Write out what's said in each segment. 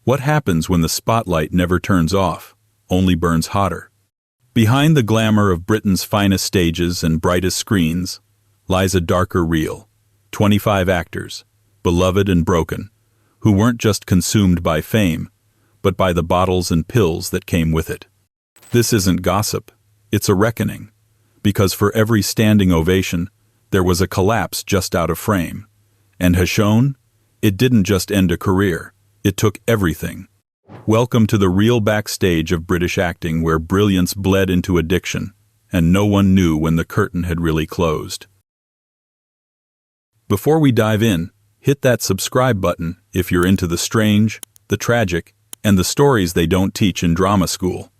What happens when the spotlight never turns off, only burns hotter? Behind the glamour of Britain's finest stages and brightest screens lies a darker reel. 25 actors, beloved and broken, who weren't just consumed by fame, but by the bottles and pills that came with it. This isn't gossip, it's a reckoning, because for every standing ovation, there was a collapse just out of frame. And Hashon, it didn't just end a career, it took everything. Welcome to the real backstage of British acting, where brilliance bled into addiction, and no one knew when the curtain had really closed. Before we dive in, hit that subscribe button if you're into the strange, the tragic, and the stories they don't teach in drama school.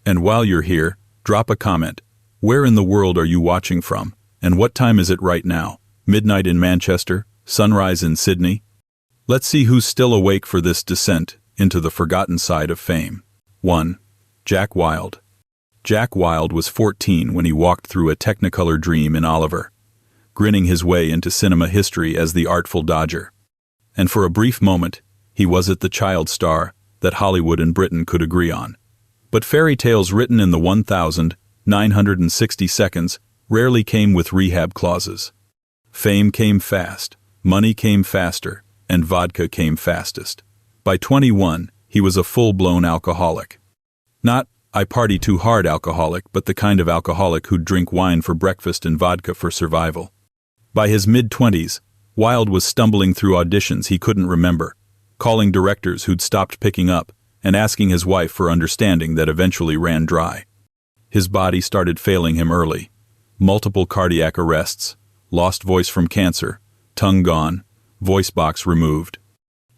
And while you're here, drop a comment. Where in the world are you watching from? And what time is it right now? Midnight in Manchester? Sunrise in Sydney? Let's see who's still awake for this descent into the forgotten side of fame. 1. Jack Wilde. Jack Wilde was 14 when he walked through a Technicolor dream in Oliver, grinning his way into cinema history as the Artful Dodger. And for a brief moment, he wasn't the child star that Hollywood and Britain could agree on. But fairy tales written in the 1,960 seconds rarely came with rehab clauses. Fame came fast, money came faster, and vodka came fastest. By 21, he was a full-blown alcoholic. Not, I party too hard alcoholic, but the kind of alcoholic who'd drink wine for breakfast and vodka for survival. By his mid-20s, Wilde was stumbling through auditions he couldn't remember, calling directors who'd stopped picking up, and asking his wife for understanding that eventually ran dry. His body started failing him early. Multiple cardiac arrests, lost voice from cancer, tongue gone, voice box removed.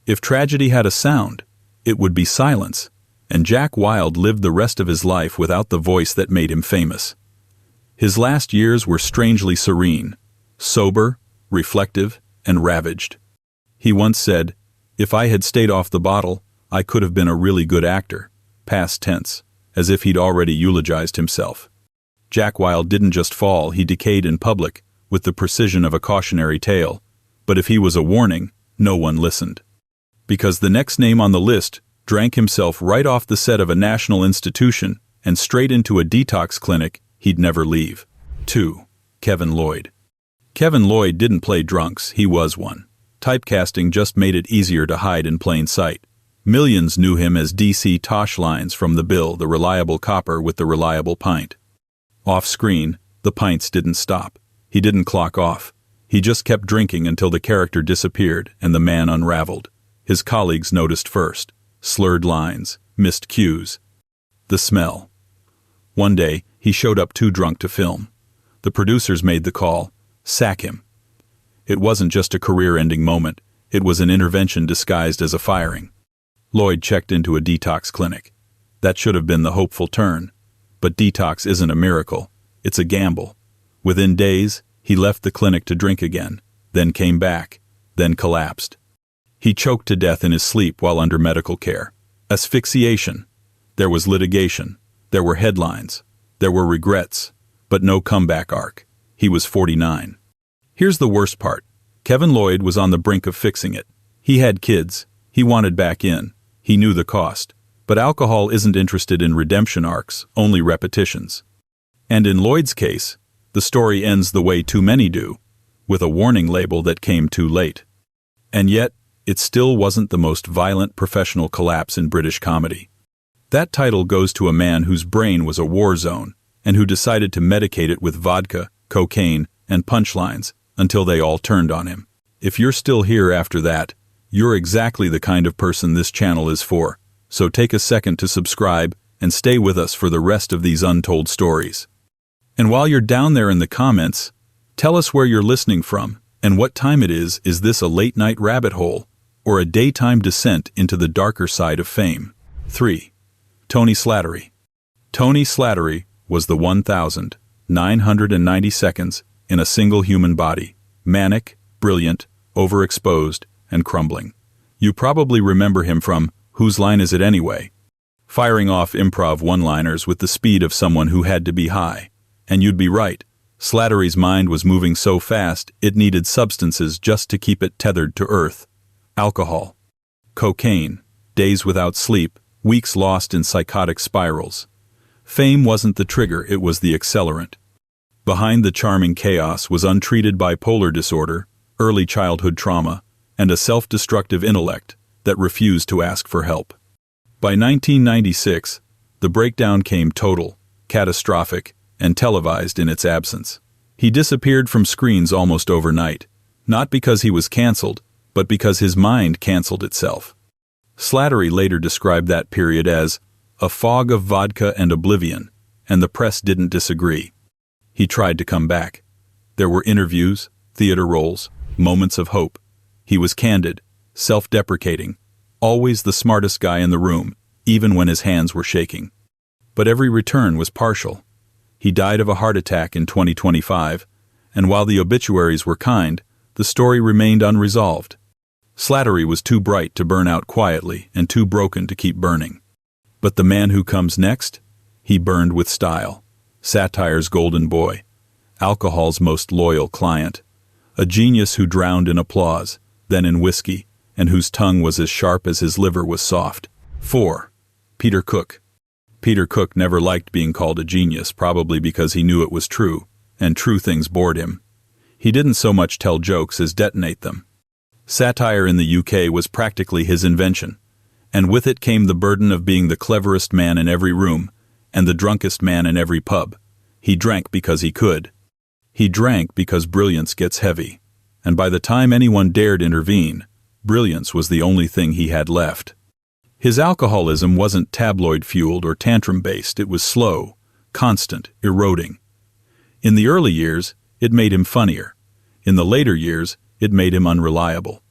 If tragedy had a sound, it would be silence, and Jack Wilde lived the rest of his life without the voice that made him famous. His last years were strangely serene, sober, reflective, and ravaged. He once said, "If I had stayed off the bottle, I could have been a really good actor," past tense, as if he'd already eulogized himself. Jack Wilde didn't just fall, he decayed in public, with the precision of a cautionary tale. But if he was a warning, no one listened. Because the next name on the list drank himself right off the set of a national institution and straight into a detox clinic he'd never leave. 2. Kevin Lloyd. Kevin Lloyd didn't play drunks, he was one. Typecasting just made it easier to hide in plain sight. Millions knew him as DC Tosh Lines from The Bill, the reliable copper with the reliable pint. Off-screen, the pints didn't stop. He didn't clock off. He just kept drinking until the character disappeared and the man unraveled. His colleagues noticed first. Slurred lines, missed cues. The smell. One day, he showed up too drunk to film. The producers made the call, sack him. It wasn't just a career-ending moment, it was an intervention disguised as a firing. Lloyd checked into a detox clinic. That should have been the hopeful turn. But detox isn't a miracle, it's a gamble. Within days, he left the clinic to drink again, then came back, then collapsed. He choked to death in his sleep while under medical care. Asphyxiation. There was litigation. There were headlines. There were regrets. But no comeback arc. He was 49. Here's the worst part. Kevin Lloyd was on the brink of fixing it. He had kids. He wanted back in. He knew the cost. But alcohol isn't interested in redemption arcs, only repetitions. And in Lloyd's case, the story ends the way too many do, with a warning label that came too late. And yet, it still wasn't the most violent professional collapse in British comedy. That title goes to a man whose brain was a war zone, and who decided to medicate it with vodka, cocaine, and punchlines until they all turned on him. If you're still here after that, you're exactly the kind of person this channel is for, so take a second to subscribe and stay with us for the rest of these untold stories. And while you're down there in the comments, tell us where you're listening from and what time it is this a late-night rabbit hole or a daytime descent into the darker side of fame? 3. Tony Slattery. Tony Slattery was the 1,990 seconds in a single human body, manic, brilliant, overexposed, and crumbling. You probably remember him from Whose Line Is It Anyway? Firing off improv one-liners with the speed of someone who had to be high. And you'd be right. Slattery's mind was moving so fast it needed substances just to keep it tethered to earth. Alcohol, cocaine, days without sleep, weeks lost in psychotic spirals. Fame wasn't the trigger, it was the accelerant. Behind the charming chaos was untreated bipolar disorder, early childhood trauma, and a self-destructive intellect that refused to ask for help. By 1996, the breakdown came total, catastrophic, and televised in its absence. He disappeared from screens almost overnight, not because he was cancelled, but because his mind cancelled itself. Slattery later described that period as a fog of vodka and oblivion, and the press didn't disagree. He tried to come back. There were interviews, theater roles, moments of hope. He was candid, self-deprecating, always the smartest guy in the room, even when his hands were shaking. But every return was partial. He died of a heart attack in 2025, and while the obituaries were kind, the story remained unresolved. Slattery was too bright to burn out quietly and too broken to keep burning. But the man who comes next? He burned with style. Satire's golden boy, alcohol's most loyal client, a genius who drowned in applause, then in whiskey, and whose tongue was as sharp as his liver was soft. 4. Peter Cook. Peter Cook never liked being called a genius, probably because he knew it was true, and true things bored him. He didn't so much tell jokes as detonate them. Satire in the UK was practically his invention, and with it came the burden of being the cleverest man in every room, and the drunkest man in every pub. He drank because he could. He drank because brilliance gets heavy, and by the time anyone dared intervene, brilliance was the only thing he had left. His alcoholism wasn't tabloid-fueled or tantrum-based, it was slow, constant, eroding. In the early years, it made him funnier. In the later years, it made him unreliable.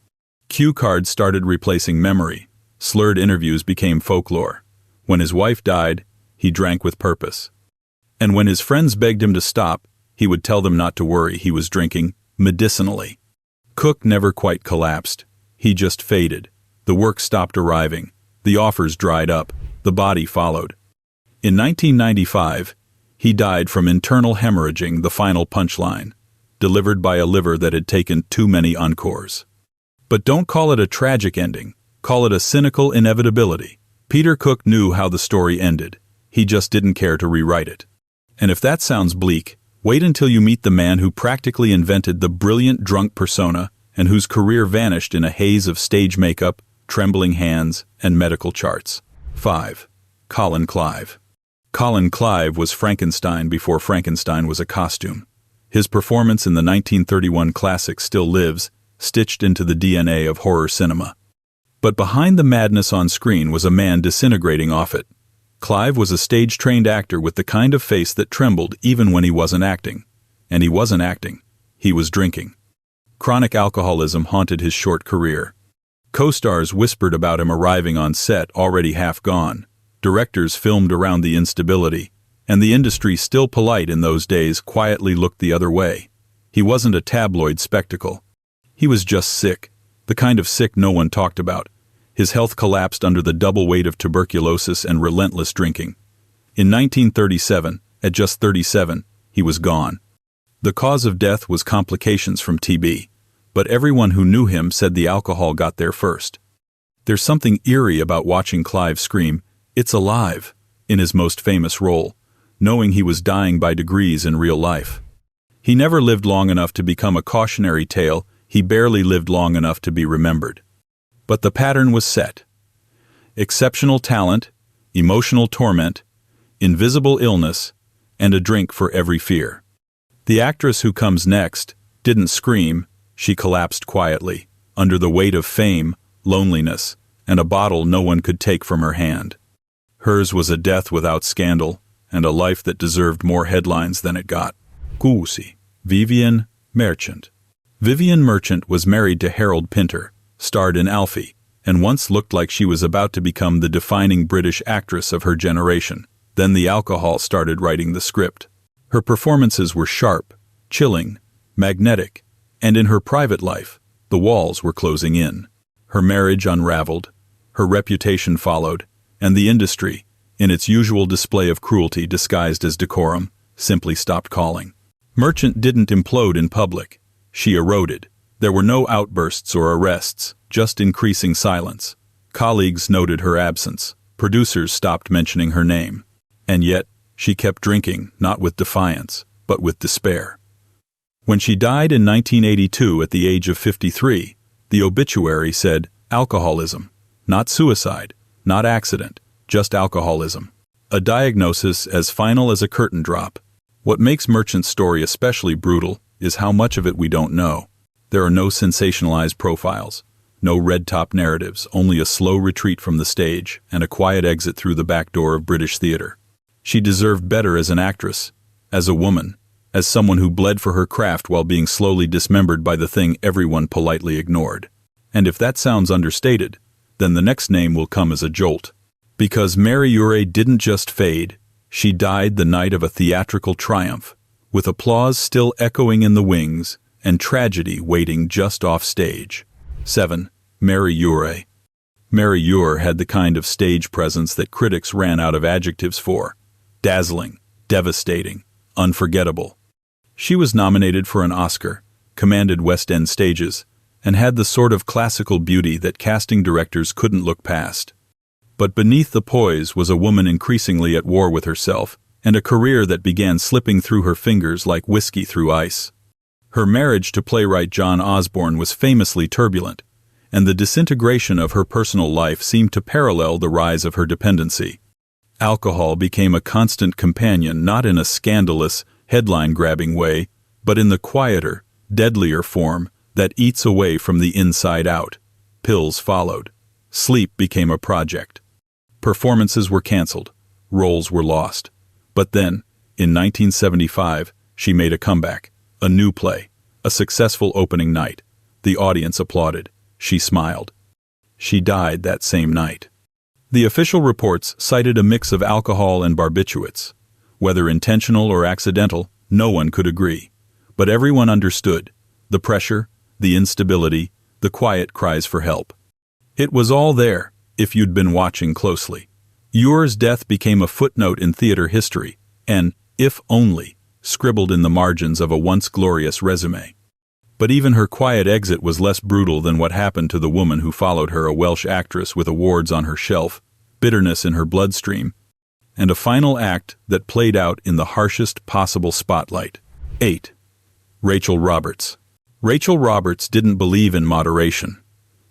Cue cards started replacing memory. Slurred interviews became folklore. When his wife died, he drank with purpose. And when his friends begged him to stop, he would tell them not to worry, he was drinking medicinally. Cook never quite collapsed. He just faded. The work stopped arriving. The offers dried up. The body followed. In 1995, he died from internal hemorrhaging, the final punchline, delivered by a liver that had taken too many encores. But don't call it a tragic ending. Call it a cynical inevitability. Peter Cook knew how the story ended. He just didn't care to rewrite it. And if that sounds bleak, wait until you meet the man who practically invented the brilliant drunk persona and whose career vanished in a haze of stage makeup, trembling hands, and medical charts. 5. Colin Clive. Colin Clive was Frankenstein before Frankenstein was a costume. His performance in the 1931 classic still lives, stitched into the DNA of horror cinema. But behind the madness on screen was a man disintegrating off it. Clive was a stage-trained actor with the kind of face that trembled even when he wasn't acting. And he wasn't acting. He was drinking. Chronic alcoholism haunted his short career. Co-stars whispered about him arriving on set already half gone. Directors filmed around the instability, and the industry, still polite in those days, quietly looked the other way. He wasn't a tabloid spectacle. He was just sick, the kind of sick no one talked about. His health collapsed under the double weight of tuberculosis and relentless drinking. In 1937, at just 37, he was gone. The cause of death was complications from TB, but everyone who knew him said the alcohol got there first. There's something eerie about watching Clive scream, "It's alive," in his most famous role, knowing he was dying by degrees in real life. He never lived long enough to become a cautionary tale, he barely lived long enough to be remembered. But the pattern was set. Exceptional talent, emotional torment, invisible illness, and a drink for every fear. The actress who comes next didn't scream, she collapsed quietly, under the weight of fame, loneliness, and a bottle no one could take from her hand. Hers was a death without scandal, and a life that deserved more headlines than it got. Così. Vivien Merchant. Vivien Merchant was married to Harold Pinter, starred in Elphick, and once looked like she was about to become the defining British actress of her generation. Then the alcohol started writing the script. Her performances were sharp, chilling, magnetic, and in her private life, the walls were closing in. Her marriage unraveled, her reputation followed, and the industry, in its usual display of cruelty disguised as decorum, simply stopped calling. Merchant didn't implode in public. She eroded. There were no outbursts or arrests, just increasing silence. Colleagues noted her absence. Producers stopped mentioning her name. And yet, she kept drinking, not with defiance, but with despair. When she died in 1982 at the age of 53, the obituary said, alcoholism. Not suicide, not accident, just alcoholism. A diagnosis as final as a curtain drop. What makes Merchant's story especially brutal is how much of it we don't know. There are no sensationalized profiles, no red-top narratives, only a slow retreat from the stage and a quiet exit through the back door of British theatre. She deserved better as an actress, as a woman, as someone who bled for her craft while being slowly dismembered by the thing everyone politely ignored. And if that sounds understated, then the next name will come as a jolt. Because Mesurier didn't just fade, she died the night of a theatrical triumph, with applause still echoing in the wings and tragedy waiting just off stage. 7. Mesurier. Mesurier had the kind of stage presence that critics ran out of adjectives for. Dazzling, devastating, unforgettable. She was nominated for an Oscar, commanded West End stages, and had the sort of classical beauty that casting directors couldn't look past. But beneath the poise was a woman increasingly at war with herself, and a career that began slipping through her fingers like whiskey through ice. Her marriage to playwright John Osborne was famously turbulent, and the disintegration of her personal life seemed to parallel the rise of her dependency. Alcohol became a constant companion, not in a scandalous, headline-grabbing way, but in the quieter, deadlier form that eats away from the inside out. Pills followed. Sleep became a project. Performances were cancelled. Roles were lost. But then, in 1975, she made a comeback. A new play. A successful opening night. The audience applauded. She smiled. She died that same night. The official reports cited a mix of alcohol and barbiturates. Whether intentional or accidental, no one could agree. But everyone understood. The pressure, the instability, the quiet cries for help. It was all there, if you'd been watching closely. Ure's death became a footnote in theater history, an "if only" scribbled in the margins of a once glorious resume. But even her quiet exit was less brutal than what happened to the woman who followed her, a Welsh actress with awards on her shelf, bitterness in her bloodstream, and a final act that played out in the harshest possible spotlight. 8. Rachel Roberts. Rachel Roberts didn't believe in moderation.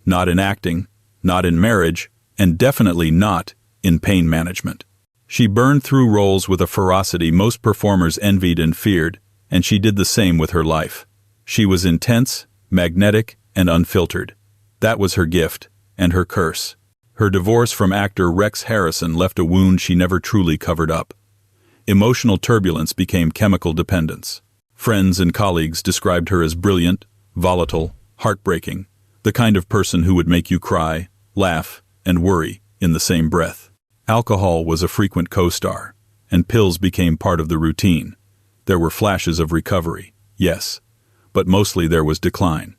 Not in acting, not in marriage, and definitely not in pain management. She burned through roles with a ferocity most performers envied and feared, and she did the same with her life. She was intense, magnetic, and unfiltered. That was her gift, and her curse. Her divorce from actor Rex Harrison left a wound she never truly covered up. Emotional turbulence became chemical dependence. Friends and colleagues described her as brilliant, volatile, heartbreaking, the kind of person who would make you cry, laugh, and worry in the same breath. Alcohol was a frequent co-star, and pills became part of the routine. There were flashes of recovery, yes, but mostly there was decline.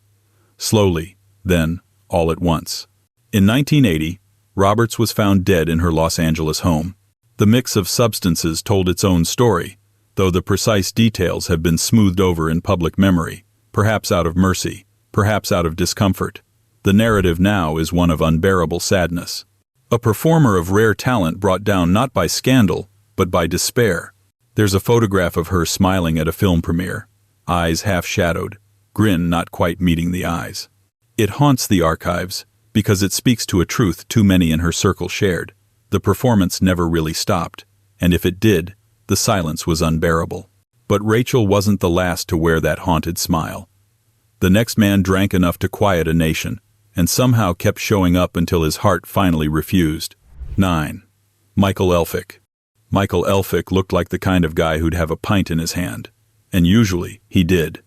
Slowly, then, all at once. In 1980, Roberts was found dead in her Los Angeles home. The mix of substances told its own story, though the precise details have been smoothed over in public memory, perhaps out of mercy, perhaps out of discomfort. The narrative now is one of unbearable sadness. A performer of rare talent brought down not by scandal, but by despair. There's a photograph of her smiling at a film premiere, eyes half-shadowed, grin not quite meeting the eyes. It haunts the archives, because it speaks to a truth too many in her circle shared. The performance never really stopped, and if it did, the silence was unbearable. But Rachel wasn't the last to wear that haunted smile. The next man drank enough to quiet a nation, and somehow kept showing up until his heart finally refused. 9. Michael Elphick. Michael Elphick looked like the kind of guy who'd have a pint in his hand. And usually, he did.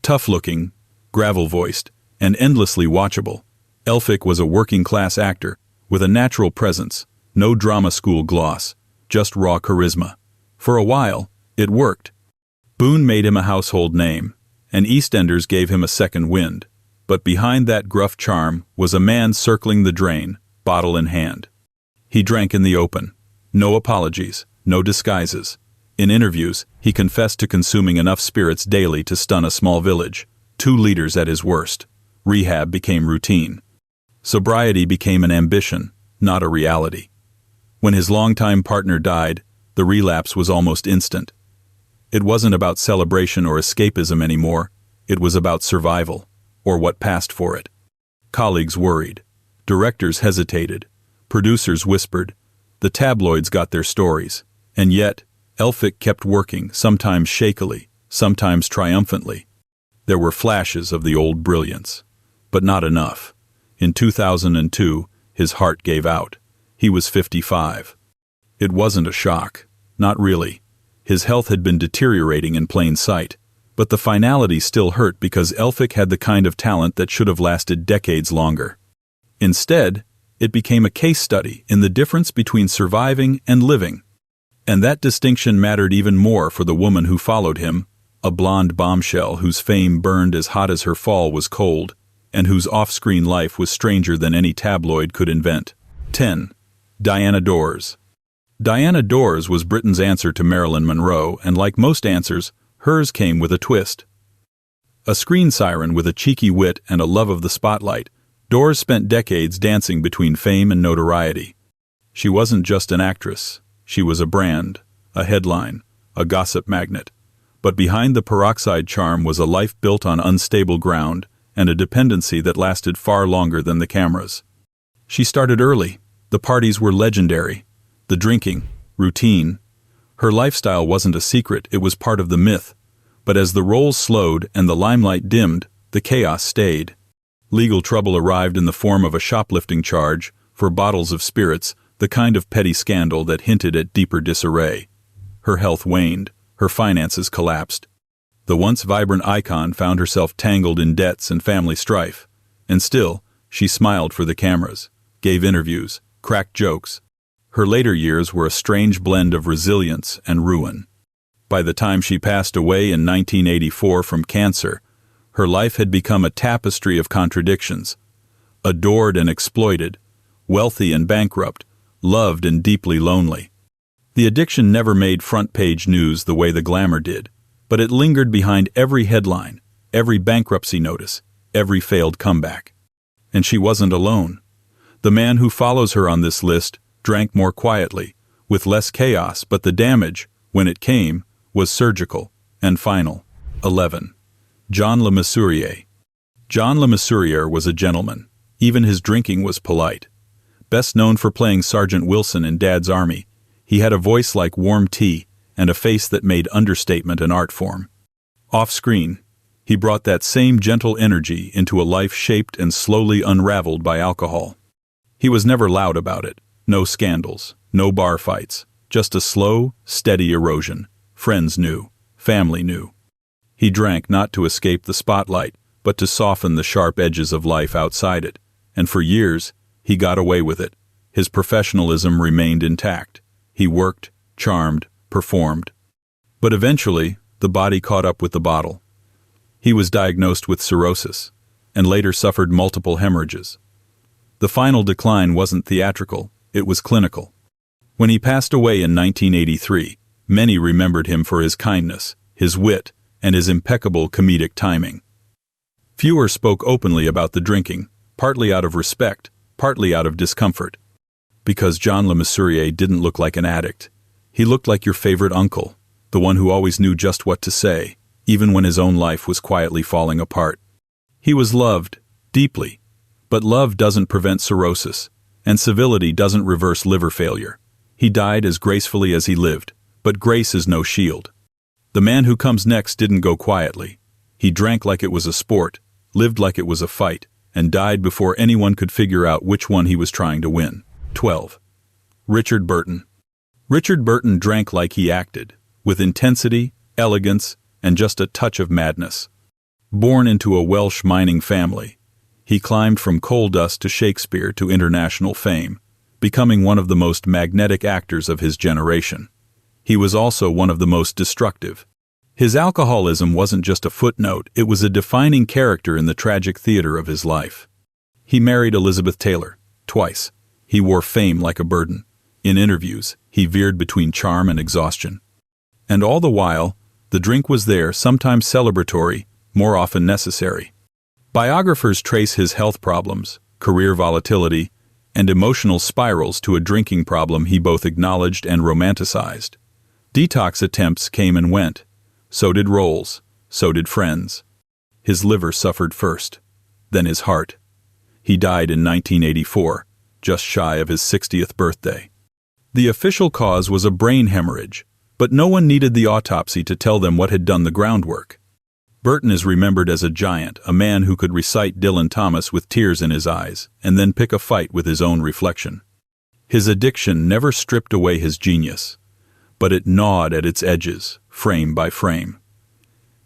Tough-looking, gravel-voiced, and endlessly watchable, Elphick was a working-class actor with a natural presence, no drama school gloss, just raw charisma. For a while, it worked. Boone made him a household name, and EastEnders gave him a second wind. But behind that gruff charm was a man circling the drain, bottle in hand. He drank in the open. No apologies, no disguises. In interviews, he confessed to consuming enough spirits daily to stun a small village, 2 liters at his worst. Rehab became routine. Sobriety became an ambition, not a reality. When his longtime partner died, the relapse was almost instant. It wasn't about celebration or escapism anymore, it was about survival, or what passed for it. Colleagues worried. Directors hesitated. Producers whispered. The tabloids got their stories. And yet, Elphick kept working, sometimes shakily, sometimes triumphantly. There were flashes of the old brilliance. But not enough. In 2002, his heart gave out. He was 55. It wasn't a shock. Not really. His health had been deteriorating in plain sight. But the finality still hurt because Elphick had the kind of talent that should have lasted decades longer. Instead, it became a case study in the difference between surviving and living. And that distinction mattered even more for the woman who followed him, a blonde bombshell whose fame burned as hot as her fall was cold, and whose off-screen life was stranger than any tabloid could invent. 10. Diana Dors. Diana Dors was Britain's answer to Marilyn Monroe, and like most answers, hers came with a twist. A screen siren with a cheeky wit and a love of the spotlight, Dors spent decades dancing between fame and notoriety. She wasn't just an actress. She was a brand, a headline, a gossip magnet. But behind the peroxide charm was a life built on unstable ground and a dependency that lasted far longer than the cameras. She started early. The parties were legendary. The drinking, routine. Her lifestyle wasn't a secret, it was part of the myth. But as the roles slowed and the limelight dimmed, the chaos stayed. Legal trouble arrived in the form of a shoplifting charge for bottles of spirits, the kind of petty scandal that hinted at deeper disarray. Her health waned. Her finances collapsed. The once vibrant icon found herself tangled in debts and family strife. And still, she smiled for the cameras, gave interviews, cracked jokes. Her later years were a strange blend of resilience and ruin. By the time she passed away in 1984 from cancer, her life had become a tapestry of contradictions. Adored and exploited, wealthy and bankrupt, loved and deeply lonely. The addiction never made front-page news the way the glamour did, but it lingered behind every headline, every bankruptcy notice, every failed comeback. And she wasn't alone. The man who follows her on this list drank more quietly, with less chaos, but the damage, when it came, was surgical and final. 11. John Le Mesurier. John Le Mesurier was a gentleman. Even his drinking was polite. Best known for playing Sergeant Wilson in Dad's Army, he had a voice like warm tea and a face that made understatement an art form. Off-screen, he brought that same gentle energy into a life shaped and slowly unraveled by alcohol. He was never loud about it. No scandals, no bar fights, just a slow, steady erosion. Friends knew, family knew. He drank not to escape the spotlight, but to soften the sharp edges of life outside it. And for years, he got away with it. His professionalism remained intact. He worked, charmed, performed. But eventually, the body caught up with the bottle. He was diagnosed with cirrhosis, and later suffered multiple hemorrhages. The final decline wasn't theatrical, it was clinical. When he passed away in 1983, many remembered him for his kindness, his wit, and his impeccable comedic timing. Fewer spoke openly about the drinking, partly out of respect, partly out of discomfort. Because John Le Mesurier didn't look like an addict. He looked like your favorite uncle, the one who always knew just what to say, even when his own life was quietly falling apart. He was loved, deeply. But love doesn't prevent cirrhosis, and civility doesn't reverse liver failure. He died as gracefully as he lived, but grace is no shield. The man who comes next didn't go quietly. He drank like it was a sport, lived like it was a fight, and died before anyone could figure out which one he was trying to win. 12. Richard Burton. Richard Burton drank like he acted, with intensity, elegance, and just a touch of madness. Born into a Welsh mining family, he climbed from coal dust to Shakespeare to international fame, becoming one of the most magnetic actors of his generation. He was also one of the most destructive. His alcoholism wasn't just a footnote, it was a defining character in the tragic theater of his life. He married Elizabeth Taylor, twice. He wore fame like a burden. In interviews, he veered between charm and exhaustion. And all the while, the drink was there, sometimes celebratory, more often necessary. Biographers trace his health problems, career volatility, and emotional spirals to a drinking problem he both acknowledged and romanticized. Detox attempts came and went. So did roles. So did friends. His liver suffered first, then his heart. He died in 1984, just shy of his 60th birthday. The official cause was a brain hemorrhage, but no one needed the autopsy to tell them what had done the groundwork. Burton is remembered as a giant, a man who could recite Dylan Thomas with tears in his eyes and then pick a fight with his own reflection. His addiction never stripped away his genius, but it gnawed at its edges, frame by frame.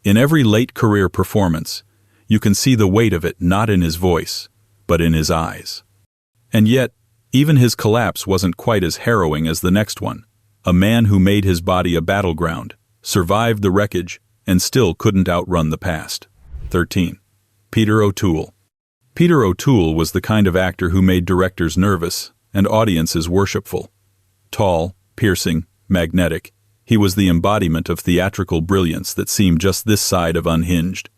In every late career performance, you can see the weight of it not in his voice, but in his eyes. And yet, even his collapse wasn't quite as harrowing as the next one. A man who made his body a battleground, survived the wreckage, and still couldn't outrun the past. 13. Peter O'Toole. Peter O'Toole was the kind of actor who made directors nervous and audiences worshipful. Tall, piercing, magnetic, he was the embodiment of theatrical brilliance that seemed just this side of unhinged.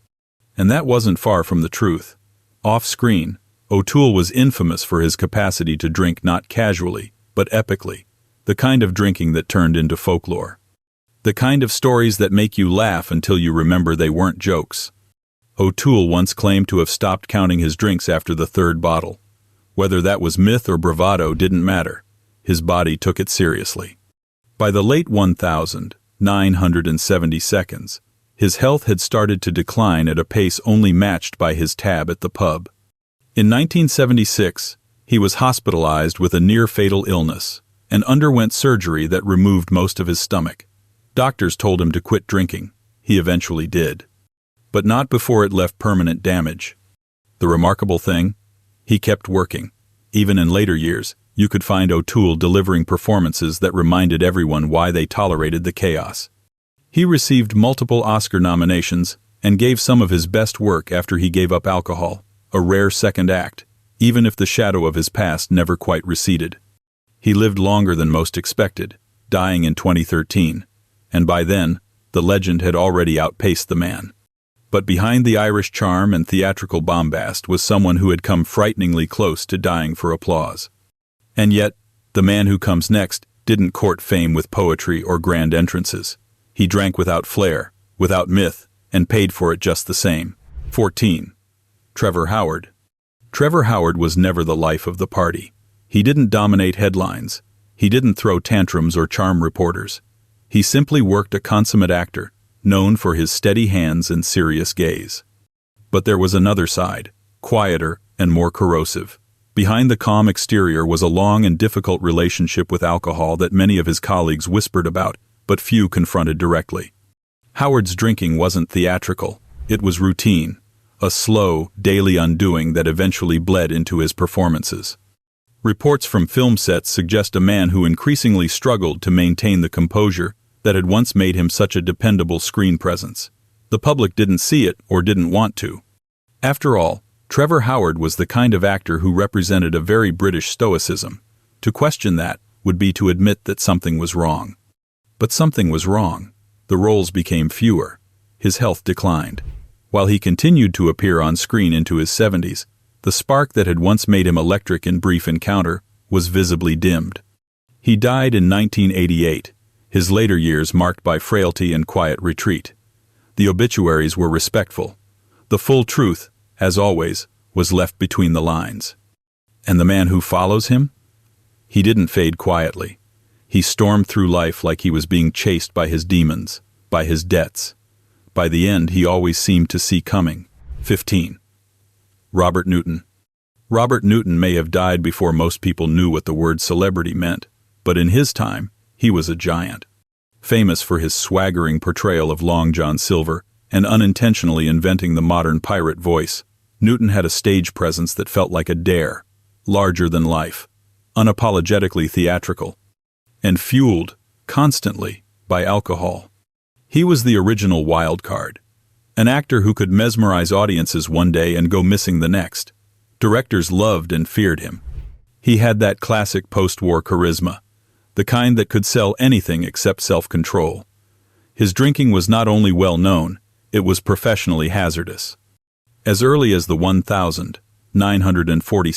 And that wasn't far from the truth. Off-screen, O'Toole was infamous for his capacity to drink not casually, but epically, the kind of drinking that turned into folklore. The kind of stories that make you laugh until you remember they weren't jokes. O'Toole once claimed to have stopped counting his drinks after the third bottle. Whether that was myth or bravado didn't matter. His body took it seriously. By the late 1970s, his health had started to decline at a pace only matched by his tab at the pub. In 1976, he was hospitalized with a near-fatal illness and underwent surgery that removed most of his stomach. Doctors told him to quit drinking. He eventually did. But not before it left permanent damage. The remarkable thing? He kept working. Even in later years, you could find O'Toole delivering performances that reminded everyone why they tolerated the chaos. He received multiple Oscar nominations and gave some of his best work after he gave up alcohol, a rare second act, even if the shadow of his past never quite receded. He lived longer than most expected, dying in 2013. And by then, the legend had already outpaced the man. But behind the Irish charm and theatrical bombast was someone who had come frighteningly close to dying for applause. And yet, the man who comes next didn't court fame with poetry or grand entrances. He drank without flair, without myth, and paid for it just the same. 14. Trevor Howard. Trevor Howard was never the life of the party. He didn't dominate headlines. He didn't throw tantrums or charm reporters. He simply worked a consummate actor, known for his steady hands and serious gaze. But there was another side, quieter and more corrosive. Behind the calm exterior was a long and difficult relationship with alcohol that many of his colleagues whispered about, but few confronted directly. Howard's drinking wasn't theatrical. It was routine, a slow, daily undoing that eventually bled into his performances. Reports from film sets suggest a man who increasingly struggled to maintain the composure that had once made him such a dependable screen presence. The public didn't see it or didn't want to. After all, Trevor Howard was the kind of actor who represented a very British stoicism. To question that would be to admit that something was wrong. But something was wrong. The roles became fewer. His health declined. While he continued to appear on screen into his 70s, the spark that had once made him electric in Brief Encounter was visibly dimmed. He died in 1988, his later years marked by frailty and quiet retreat. The obituaries were respectful. The full truth, as always, was left between the lines. And the man who follows him? He didn't fade quietly. He stormed through life like he was being chased by his demons, by his debts. By the end, he always seemed to see coming. 15. Robert Newton. Robert Newton may have died before most people knew what the word celebrity meant, but in his time, he was a giant. Famous for his swaggering portrayal of Long John Silver and unintentionally inventing the modern pirate voice, Newton had a stage presence that felt like a dare, larger than life, unapologetically theatrical, and fueled, constantly, by alcohol. He was the original wild card, an actor who could mesmerize audiences one day and go missing the next. Directors loved and feared him. He had that classic post-war charisma, the kind that could sell anything except self-control. His drinking was not only well known, it was professionally hazardous. As early as the 1000, 940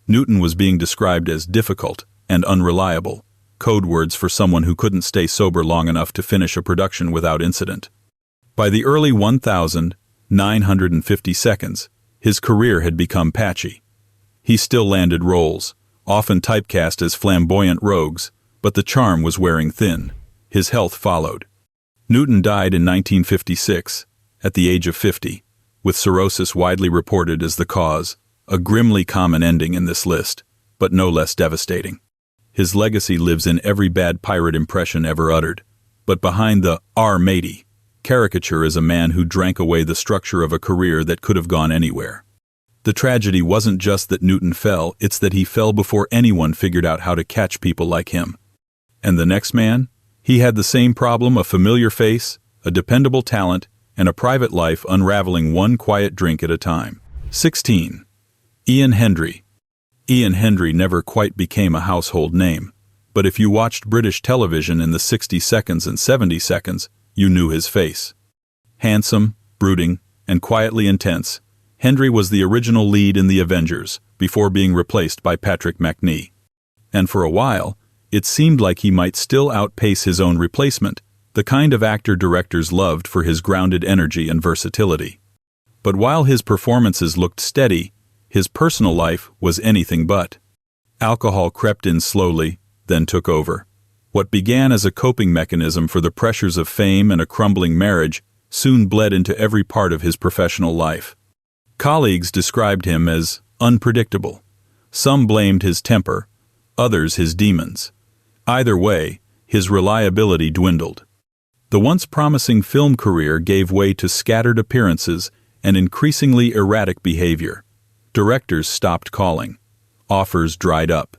Newton was being described as difficult and unreliable, code words for someone who couldn't stay sober long enough to finish a production without incident. By the early 1950 his career had become patchy. He still landed roles, often typecast as flamboyant rogues, but the charm was wearing thin. His health followed. Newton died in 1956, at the age of 50, with cirrhosis widely reported as the cause, a grimly common ending in this list, but no less devastating. His legacy lives in every bad pirate impression ever uttered, but behind the "R matey" caricature is a man who drank away the structure of a career that could have gone anywhere. The tragedy wasn't just that Newton fell, it's that he fell before anyone figured out how to catch people like him. And the next man? He had the same problem, a familiar face, a dependable talent, and a private life unraveling one quiet drink at a time. 16. Ian Hendry. Ian Hendry never quite became a household name, but if you watched British television in the 60 seconds and 70 seconds, you knew his face. Handsome, brooding, and quietly intense, Hendry was the original lead in The Avengers, before being replaced by Patrick Macnee. And for a while, it seemed like he might still outpace his own replacement, the kind of actor directors loved for his grounded energy and versatility. But while his performances looked steady, his personal life was anything but. Alcohol crept in slowly, then took over. What began as a coping mechanism for the pressures of fame and a crumbling marriage soon bled into every part of his professional life. Colleagues described him as unpredictable. Some blamed his temper, others his demons. Either way, his reliability dwindled. The once promising film career gave way to scattered appearances and increasingly erratic behavior. Directors stopped calling. Offers dried up.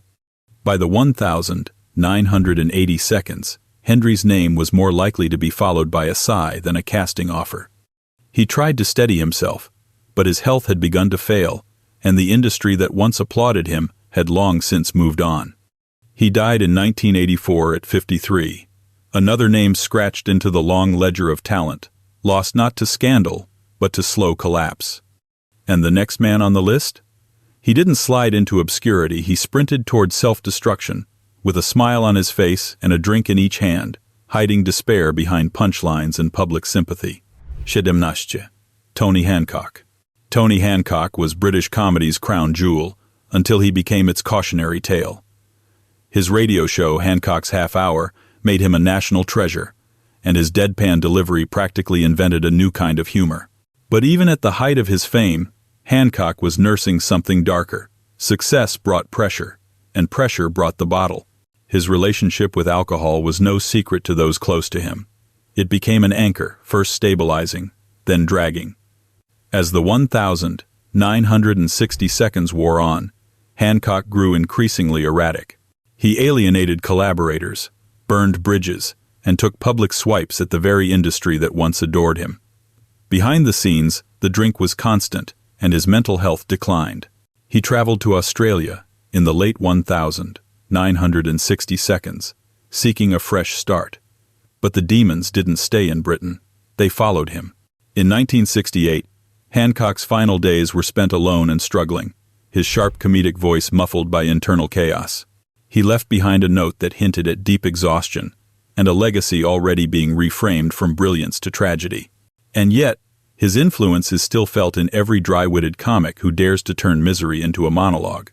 By the 1980 Hendry's name was more likely to be followed by a sigh than a casting offer. He tried to steady himself, but his health had begun to fail, and the industry that once applauded him had long since moved on. He died in 1984 at 53. Another name scratched into the long ledger of talent, lost not to scandal, but to slow collapse. And the next man on the list? He didn't slide into obscurity, he sprinted toward self-destruction, with a smile on his face and a drink in each hand, hiding despair behind punchlines and public sympathy. 17. Tony Hancock. Tony Hancock was British comedy's crown jewel, until he became its cautionary tale. His radio show, Hancock's Half Hour, made him a national treasure, and his deadpan delivery practically invented a new kind of humor. But even at the height of his fame, Hancock was nursing something darker. Success brought pressure, and pressure brought the bottle. His relationship with alcohol was no secret to those close to him. It became an anchor, first stabilizing, then dragging. As the 1960 wore on, Hancock grew increasingly erratic. He alienated collaborators, burned bridges, and took public swipes at the very industry that once adored him. Behind the scenes, the drink was constant, and his mental health declined. He traveled to Australia in the late 1960 seeking a fresh start. But the demons didn't stay in Britain. They followed him. In 1968, Hancock's final days were spent alone and struggling, his sharp comedic voice muffled by internal chaos. He left behind a note that hinted at deep exhaustion, and a legacy already being reframed from brilliance to tragedy. And yet, his influence is still felt in every dry-witted comic who dares to turn misery into a monologue.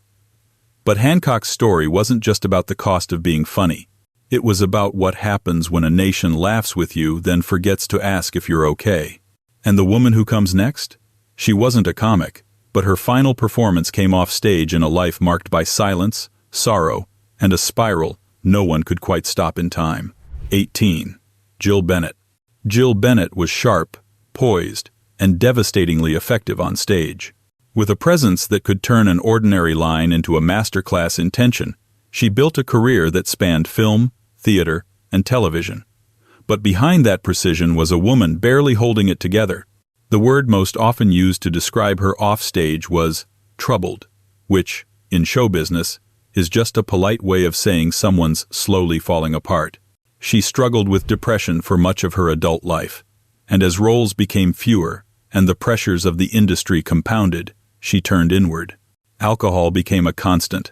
But Hancock's story wasn't just about the cost of being funny. It was about what happens when a nation laughs with you, then forgets to ask if you're okay. And the woman who comes next? She wasn't a comic, but her final performance came off stage in a life marked by silence, sorrow, and a spiral no one could quite stop in time. 18. Jill Bennett. Jill Bennett was sharp, poised, and devastatingly effective on stage. With a presence that could turn an ordinary line into a masterclass in tension, she built a career that spanned film, theater, and television. But behind that precision was a woman barely holding it together. The word most often used to describe her offstage was troubled, which, in show business, is just a polite way of saying someone's slowly falling apart. She struggled with depression for much of her adult life, and as roles became fewer and the pressures of the industry compounded, she turned inward. Alcohol became a constant,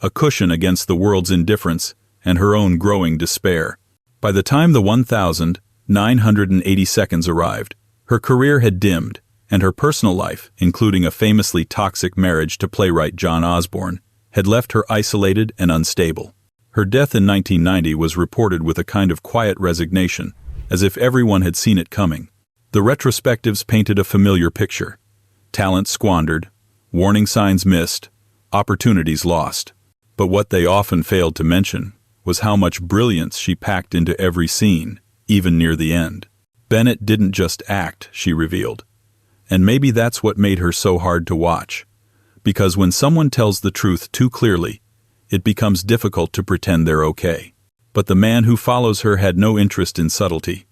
a cushion against the world's indifference and her own growing despair. By the time the 1,980 seconds arrived, her career had dimmed, and her personal life, including a famously toxic marriage to playwright John Osborne, had left her isolated and unstable. Her death in 1990 was reported with a kind of quiet resignation, as if everyone had seen it coming. The retrospectives painted a familiar picture: talent squandered, warning signs missed, opportunities lost. But what they often failed to mention was how much brilliance she packed into every scene, even near the end. Bennett didn't just act, she revealed. And maybe that's what made her so hard to watch. Because when someone tells the truth too clearly, it becomes difficult to pretend they're okay. But the man who follows her had no interest in subtlety.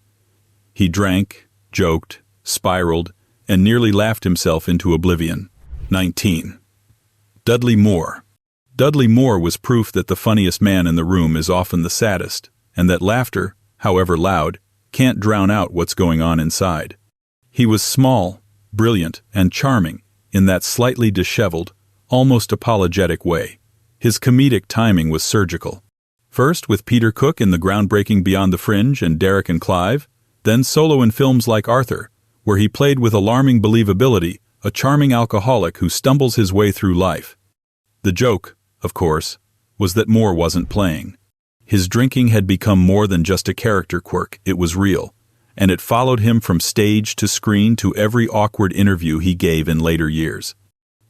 He drank, joked, spiraled, and nearly laughed himself into oblivion. 19. Dudley Moore. Dudley Moore was proof that the funniest man in the room is often the saddest, and that laughter, however loud, can't drown out what's going on inside. He was small, brilliant, and charming in that slightly disheveled, almost apologetic way. His comedic timing was surgical. First with Peter Cook in the groundbreaking Beyond the Fringe and Derek and Clive, then solo in films like Arthur, where he played with alarming believability a charming alcoholic who stumbles his way through life. The joke, of course, was that Moore wasn't playing. His drinking had become more than just a character quirk, it was real, and it followed him from stage to screen to every awkward interview he gave in later years.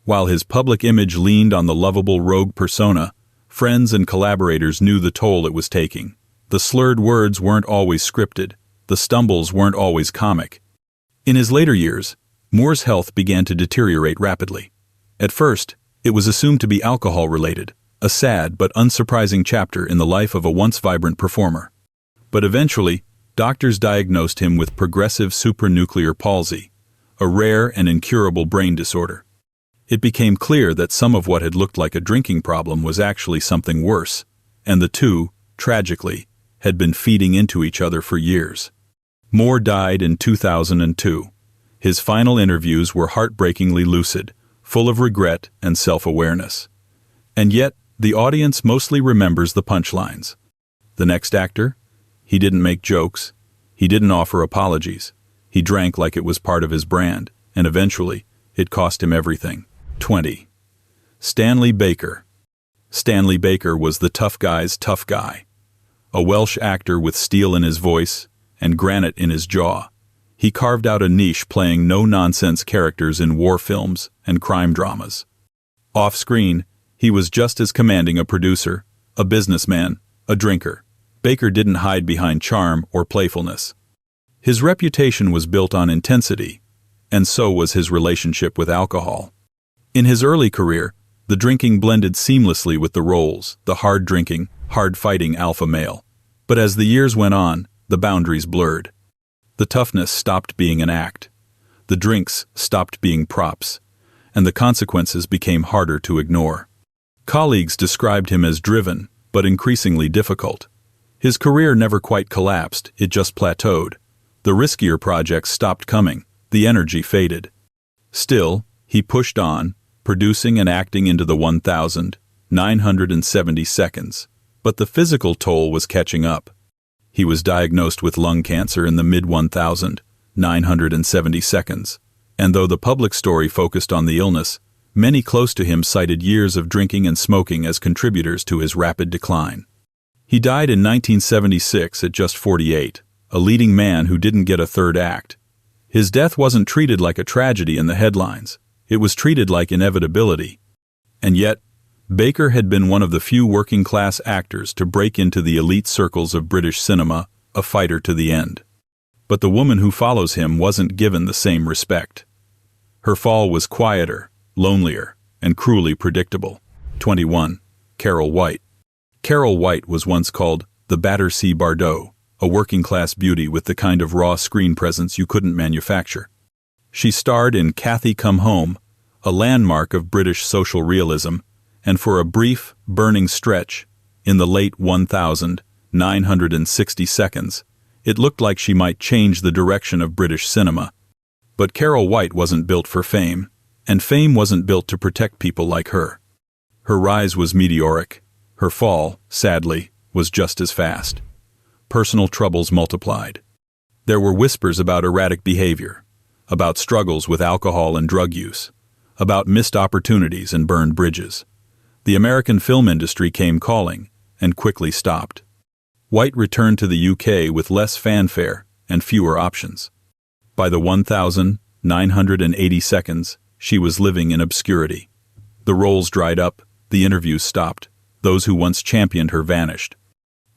While his public image leaned on the lovable rogue persona, friends and collaborators knew the toll it was taking. The slurred words weren't always scripted, the stumbles weren't always comic. In his later years, Moore's health began to deteriorate rapidly. At first, it was assumed to be alcohol-related, a sad but unsurprising chapter in the life of a once vibrant performer. But eventually, doctors diagnosed him with progressive supranuclear palsy, a rare and incurable brain disorder. It became clear that some of what had looked like a drinking problem was actually something worse, and the two, tragically, had been feeding into each other for years. Moore died in 2002. His final interviews were heartbreakingly lucid, full of regret and self-awareness. And yet, the audience mostly remembers the punchlines. The next actor? He didn't make jokes. He didn't offer apologies. He drank like it was part of his brand, and eventually, it cost him everything. 20. Stanley Baker. Stanley Baker was the tough guy's tough guy. A Welsh actor with steel in his voice and granite in his jaw. He carved out a niche playing no-nonsense characters in war films and crime dramas. Off-screen, he was just as commanding a producer, a businessman, a drinker. Baker didn't hide behind charm or playfulness. His reputation was built on intensity, and so was his relationship with alcohol. In his early career, the drinking blended seamlessly with the roles, the hard-drinking, hard-fighting alpha male. But as the years went on, the boundaries blurred. The toughness stopped being an act. The drinks stopped being props, and the consequences became harder to ignore. Colleagues described him as driven, but increasingly difficult. His career never quite collapsed, it just plateaued. The riskier projects stopped coming, the energy faded. Still, he pushed on, producing and acting into the 1,970 seconds. But the physical toll was catching up. He was diagnosed with lung cancer in the mid-1,970 seconds, and though the public story focused on the illness, many close to him cited years of drinking and smoking as contributors to his rapid decline. He died in 1976 at just 48, a leading man who didn't get a third act. His death wasn't treated like a tragedy in the headlines, it was treated like inevitability. And yet, Baker had been one of the few working-class actors to break into the elite circles of British cinema, a fighter to the end. But the woman who follows him wasn't given the same respect. Her fall was quieter, lonelier, and cruelly predictable. 21. Carol White. Carol White was once called the Battersea Bardot, a working-class beauty with the kind of raw screen presence you couldn't manufacture. She starred in Cathy Come Home, a landmark of British social realism, and for a brief, burning stretch, in the late 1,960 seconds, it looked like she might change the direction of British cinema. But Carol White wasn't built for fame. And fame wasn't built to protect people like her. Her rise was meteoric. Her fall, sadly, was just as fast. Personal troubles multiplied. There were whispers about erratic behavior, about struggles with alcohol and drug use, about missed opportunities and burned bridges. The American film industry came calling, and quickly stopped. White returned to the UK with less fanfare and fewer options. By the 1,980 she was living in obscurity. The roles dried up, the interviews stopped, those who once championed her vanished.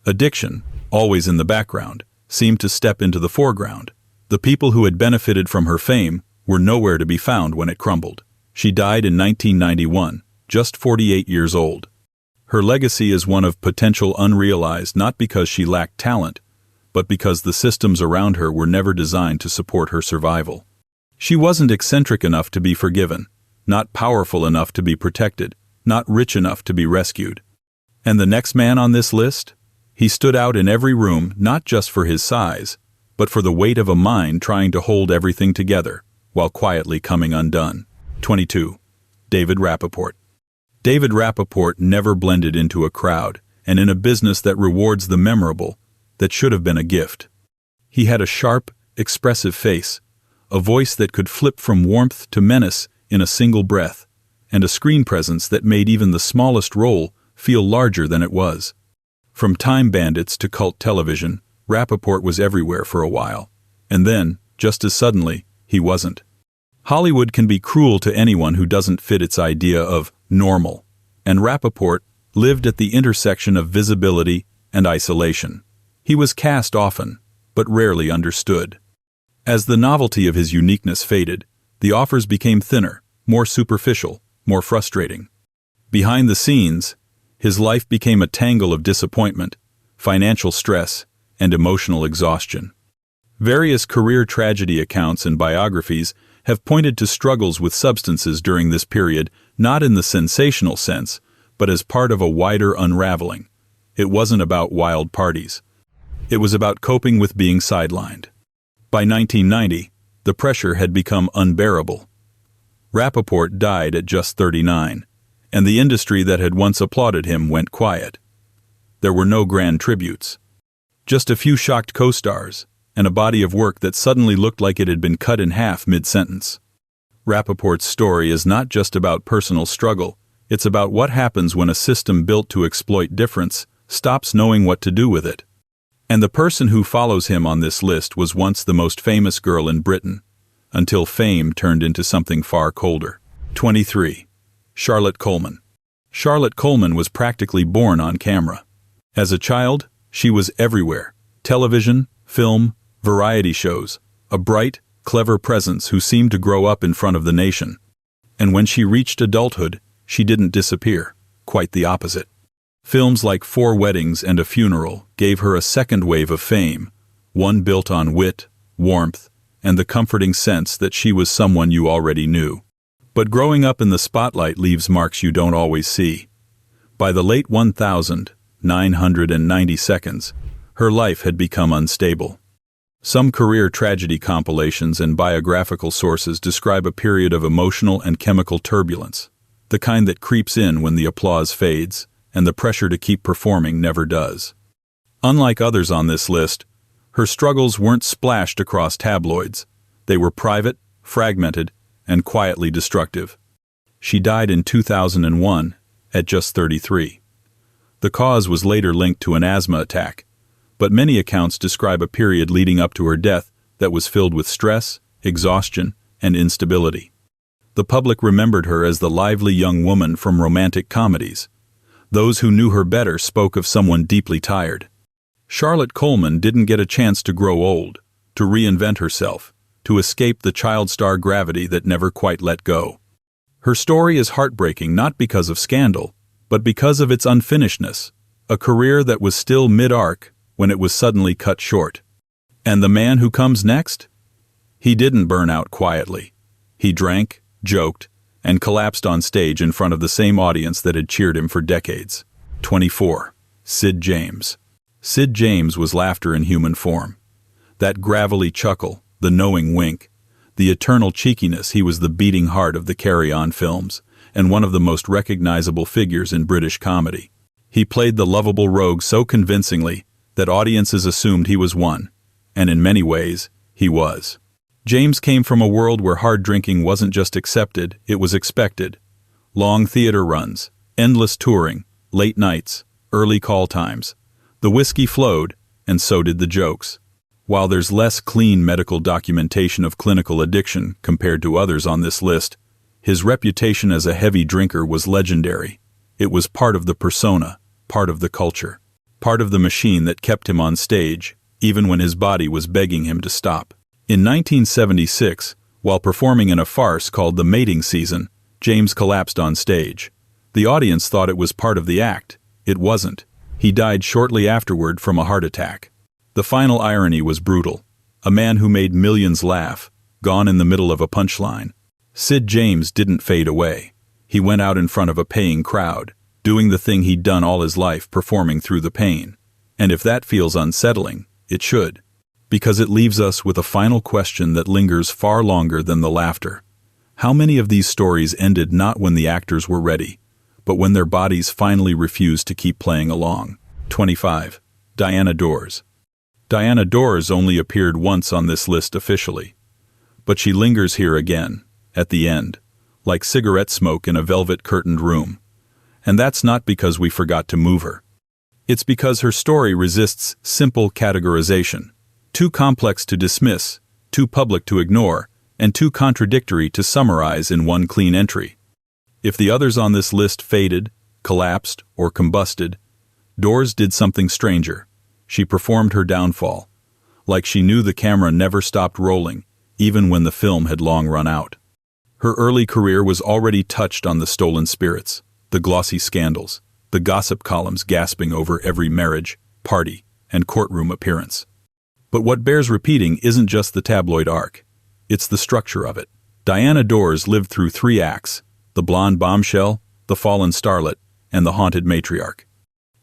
Addiction, always in the background, seemed to step into the foreground. The people who had benefited from her fame were nowhere to be found when it crumbled. She died in 1991, just 48 years old. Her legacy is one of potential unrealized not because she lacked talent, but because the systems around her were never designed to support her survival. She wasn't eccentric enough to be forgiven, not powerful enough to be protected, not rich enough to be rescued. And the next man on this list? He stood out in every room not just for his size, but for the weight of a mind trying to hold everything together, while quietly coming undone. 22. David Rappaport. David Rappaport never blended into a crowd, and in a business that rewards the memorable, that should have been a gift. He had a sharp, expressive face, a voice that could flip from warmth to menace in a single breath, and a screen presence that made even the smallest role feel larger than it was. From Time Bandits to cult television, Rappaport was everywhere for a while. And then, just as suddenly, he wasn't. Hollywood can be cruel to anyone who doesn't fit its idea of normal, and Rappaport lived at the intersection of visibility and isolation. He was cast often, but rarely understood. As the novelty of his uniqueness faded, the offers became thinner, more superficial, more frustrating. Behind the scenes, his life became a tangle of disappointment, financial stress, and emotional exhaustion. Various career tragedy accounts and biographies have pointed to struggles with substances during this period, not in the sensational sense, but as part of a wider unraveling. It wasn't about wild parties. It was about coping with being sidelined. By 1990, the pressure had become unbearable. Rappaport died at just 39, and the industry that had once applauded him went quiet. There were no grand tributes. Just a few shocked co-stars, and a body of work that suddenly looked like it had been cut in half mid-sentence. Rappaport's story is not just about personal struggle, it's about what happens when a system built to exploit difference stops knowing what to do with it. And the person who follows him on this list was once the most famous girl in Britain, until fame turned into something far colder. 23. Charlotte Coleman. Charlotte Coleman was practically born on camera. As a child, she was everywhere. Television, film, variety shows, a bright, clever presence who seemed to grow up in front of the nation. And when she reached adulthood, she didn't disappear, quite the opposite. Films like 4 Weddings and a Funeral gave her a second wave of fame, one built on wit, warmth, and the comforting sense that she was someone you already knew. But growing up in the spotlight leaves marks you don't always see. By the late 1990s, her life had become unstable. Some career tragedy compilations and biographical sources describe a period of emotional and chemical turbulence, the kind that creeps in when the applause fades and the pressure to keep performing never does. Unlike others on this list, her struggles weren't splashed across tabloids. They were private, fragmented, and quietly destructive. She died in 2001, at just 33. The cause was later linked to an asthma attack, but many accounts describe a period leading up to her death that was filled with stress, exhaustion, and instability. The public remembered her as the lively young woman from romantic comedies. Those who knew her better spoke of someone deeply tired. Charlotte Coleman didn't get a chance to grow old, to reinvent herself, to escape the child star gravity that never quite let go. Her story is heartbreaking not because of scandal, but because of its unfinishedness, a career that was still mid-arc when it was suddenly cut short. And the man who comes next? He didn't burn out quietly. He drank, joked, and collapsed on stage in front of the same audience that had cheered him for decades. 24. Sid James. Sid James was laughter in human form. That gravelly chuckle, the knowing wink, The eternal cheekiness. He was the beating heart of the Carry-On films, and one of the most recognizable figures in British comedy. He played the lovable rogue so convincingly that audiences assumed he was one, and in many ways, he was. James came from a world where hard drinking wasn't just accepted, it was expected. Long theater runs, endless touring, late nights, early call times. The whiskey flowed, and so did the jokes. While there's less clean medical documentation of clinical addiction compared to others on this list, his reputation as a heavy drinker was legendary. It was part of the persona, part of the culture, part of the machine that kept him on stage, even when his body was begging him to stop. In 1976, while performing in a farce called The Mating Season, James collapsed on stage. The audience thought it was part of the act. It wasn't. He died shortly afterward from a heart attack. The final irony was brutal. A man who made millions laugh, gone in the middle of a punchline. Sid James didn't fade away. He went out in front of a paying crowd, doing the thing he'd done all his life, performing through the pain. And if that feels unsettling, it should. Because it leaves us with a final question that lingers far longer than the laughter. How many of these stories ended not when the actors were ready, but when their bodies finally refused to keep playing along? 25. Diana Dors. Diana Dors only appeared once on this list officially. But she lingers here again, at the end, like cigarette smoke in a velvet-curtained room. And that's not because we forgot to move her. It's because her story resists simple categorization. Too complex to dismiss, too public to ignore, and too contradictory to summarize in one clean entry. If the others on this list faded, collapsed, or combusted, Dors did something stranger. She performed her downfall, like she knew the camera never stopped rolling, even when the film had long run out. Her early career was already touched on the stolen spirits, the glossy scandals, the gossip columns gasping over every marriage, party, and courtroom appearance. But what bears repeating isn't just the tabloid arc, it's the structure of it. Diana Dors lived through 3 acts: the blonde bombshell, the fallen starlet, and the haunted matriarch.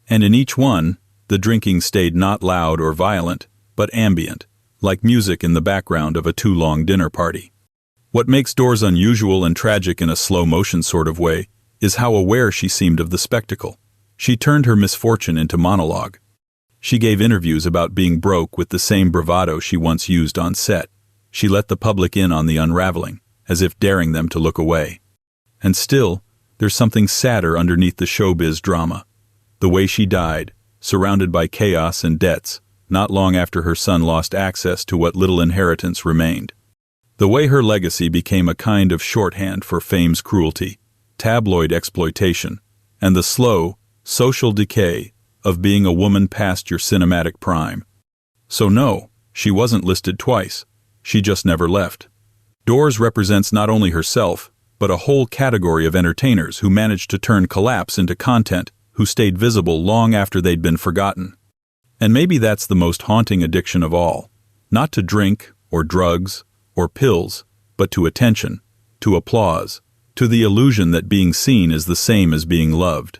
And in each one, the drinking stayed not loud or violent, but ambient, like music in the background of a too-long dinner party. What makes Dors unusual and tragic in a slow-motion sort of way is how aware she seemed of the spectacle. She turned her misfortune into monologue. She gave interviews about being broke with the same bravado she once used on set. She let the public in on the unraveling, as if daring them to look away. And still, there's something sadder underneath the showbiz drama. The way she died, surrounded by chaos and debts, not long after her son lost access to what little inheritance remained. The way her legacy became a kind of shorthand for fame's cruelty, tabloid exploitation, and the slow, social decay of being a woman past your cinematic prime. So no, she wasn't listed twice. She just never left. Dors represents not only herself, but a whole category of entertainers who managed to turn collapse into content, who stayed visible long after they'd been forgotten. And maybe that's the most haunting addiction of all. Not to drink, or drugs, or pills, but to attention, to applause, to the illusion that being seen is the same as being loved.